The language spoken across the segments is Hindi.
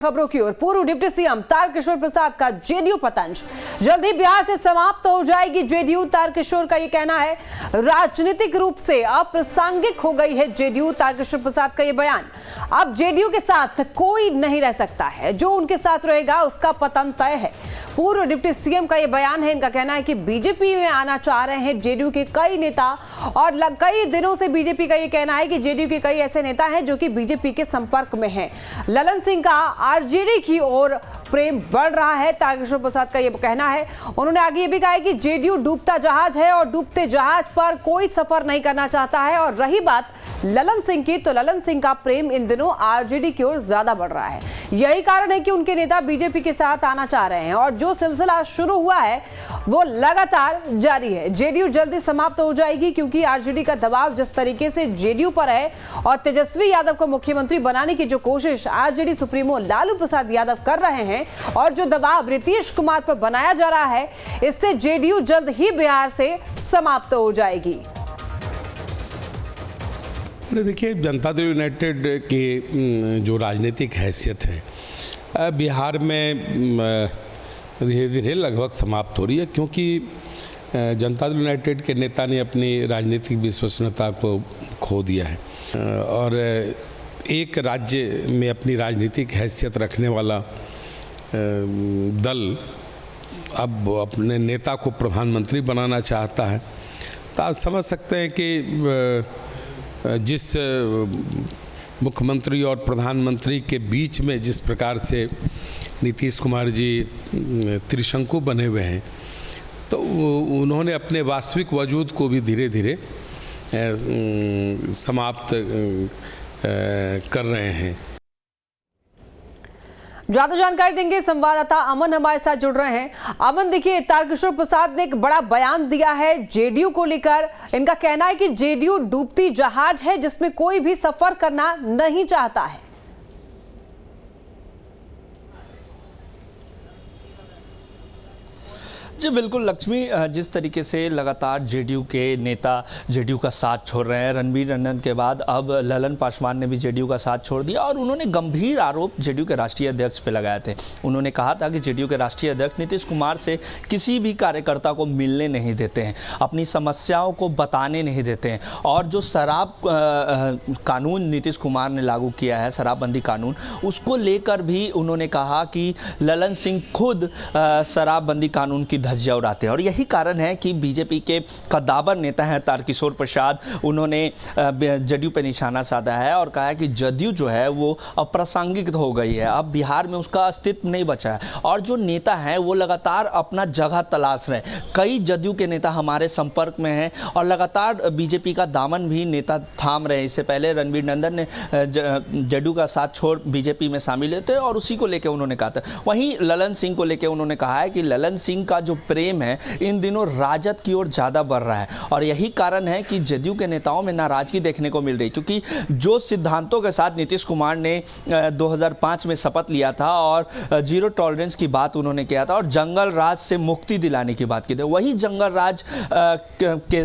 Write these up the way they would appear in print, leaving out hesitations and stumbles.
खबरों की ओर। पूर्व डिप्टी सीएम तारकिशोर प्रसाद का जेडीयू पतंज। जल्दी बिहार से समाप्त हो जाएगी जेडीयू, तारकिशोर का यह कहना है। राजनीतिक रूप से अप्रासंगिक हो गई है जेडीयू, तारकिशोर प्रसाद का यह बयान। अब जेडीयू के साथ कोई नहीं रह सकता है, जो उनके साथ रहेगा उसका पतन तय है। पूर्व डिप्टी सीएम का यह बयान है। इनका कहना है कि बीजेपी में आना चाह रहे हैं जेडीयू के कई नेता, और कई दिनों से बीजेपी का यह कहना है कि जेडीयू के कई ऐसे नेता हैं जो कि बीजेपी के संपर्क में हैं। ललन सिंह का आरजेडी की ओर प्रेम बढ़ रहा है, तारकिशोर प्रसाद का यह कहना है। उन्होंने आगे यह भी कहा है कि जेडीयू डूबता जहाज है और डूबते जहाज पर कोई सफर नहीं करना चाहता है। और रही बात ललन सिंह की, तो ललन सिंह का प्रेम इन दिनों आरजेडी की ओर ज्यादा बढ़ रहा है। यही कारण है कि उनके नेता बीजेपी के साथ आना चाह रहे हैं, और जो सिलसिला शुरू हुआ है वो लगातार जारी है। जेडीयू जल्दी समाप्त हो जाएगी, क्योंकि आरजेडी का दबाव जिस तरीके से जेडीयू पर है और तेजस्वी यादव को मुख्यमंत्री बनाने की जो कोशिश आरजेडी सुप्रीमो लालू प्रसाद यादव कर रहे हैं, और जो दबाव नीतीश कुमार पर बनाया जा रहा है, इससे जेडीयू जल्द ही बिहार से समाप्त हो जाएगी। देखिए, जनता दल यूनाइटेड की जो राजनीतिक हैसियत है बिहार में धीरे धीरे लगभग समाप्त हो रही है, क्योंकि जनता दल यूनाइटेड के नेता ने अपनी राजनीतिक विश्वसनीयता को खो दिया है, और एक राज्य में अपनी राजनीतिक हैसियत रखने वाला दल अब अपने नेता को प्रधानमंत्री बनाना चाहता है। तो आप समझ सकते हैं कि जिस मुख्यमंत्री और प्रधानमंत्री के बीच में जिस प्रकार से नीतीश कुमार जी त्रिशंकु बने हुए हैं, तो उन्होंने अपने वास्तविक वजूद को भी धीरे धीरे समाप्त कर रहे हैं। ज्यादा जानकारी देंगे संवाददाता अमन हमारे साथ जुड़ रहे हैं। अमन, देखिए, तारकिशोर प्रसाद ने एक बड़ा बयान दिया है जेडीयू को लेकर। इनका कहना है कि जेडीयू डूबती जहाज है जिसमें कोई भी सफर करना नहीं चाहता है। जी बिल्कुल लक्ष्मी, जिस तरीके से लगातार जेडीयू के नेता जेडीयू का साथ छोड़ रहे हैं, रणबीर टंडन के बाद अब ललन पासवान ने भी जेडीयू का साथ छोड़ दिया, और उन्होंने गंभीर आरोप जेडीयू के राष्ट्रीय अध्यक्ष पे लगाए थे। उन्होंने कहा था कि जेडीयू के राष्ट्रीय अध्यक्ष नीतीश कुमार से किसी भी कार्यकर्ता को मिलने नहीं देते हैं, अपनी समस्याओं को बताने नहीं देते हैं, और जो शराब कानून नीतीश कुमार ने लागू किया है, शराबबंदी कानून, उसको लेकर भी उन्होंने कहा कि ललन सिंह खुद शराबबंदी कानून की धज्जियां उड़ाते हैं। और यही कारण है कि बीजेपी के कद्दावर नेता हैं तारकिशोर प्रसाद, उन्होंने जदयू पे निशाना साधा है और कहा है कि जदयू जो है वो अप्रासंगिक हो गई है, अब बिहार में उसका अस्तित्व नहीं बचा है। और जो नेता हैं वो लगातार अपना जगह तलाश रहे हैं। कई जदयू के नेता हमारे संपर्क में हैं और लगातार बीजेपी का दामन भी नेता थाम रहे हैं। इससे पहले रणबीर टंडन ने जदयू का साथ छोड़ बीजेपी में शामिल हुए थे, और उसी को लेकर उन्होंने कहा था। वहीं ललन सिंह को लेकर उन्होंने कहा है कि ललन सिंह का जो प्रेम है इन दिनों राजद की ओर ज्यादा बढ़ रहा है, और यही कारण है कि जदयू के नेताओं में नाराजगी देखने को मिल रही, क्योंकि जो सिद्धांतों के साथ नीतीश कुमार ने 2005 में शपथ लिया था और जीरो टॉलरेंस की बात उन्होंने किया था, और जंगल राज से मुक्ति दिलाने की बात की थी, वही जंगल राज के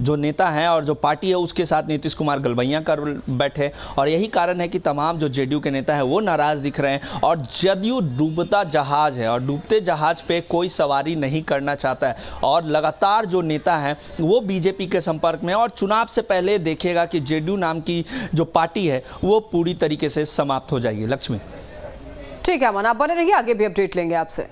जो नेता हैं और जो पार्टी है उसके साथ नीतीश कुमार गलबैयां कर बैठे, और यही कारण है कि तमाम जो जेडीयू के नेता हैं वो नाराज दिख रहे हैं। और जदयू डूबता जहाज है, और डूबते जहाज पे कोई सवारी नहीं करना चाहता है, और लगातार जो नेता हैं वो बीजेपी के संपर्क में, और चुनाव से पहले देखिएगा कि जेडीयू नाम की जो पार्टी है वो पूरी तरीके से समाप्त हो जाएगी। लक्ष्मी, ठीक है अमन, आप बने रहिए, आगे भी अपडेट लेंगे आपसे।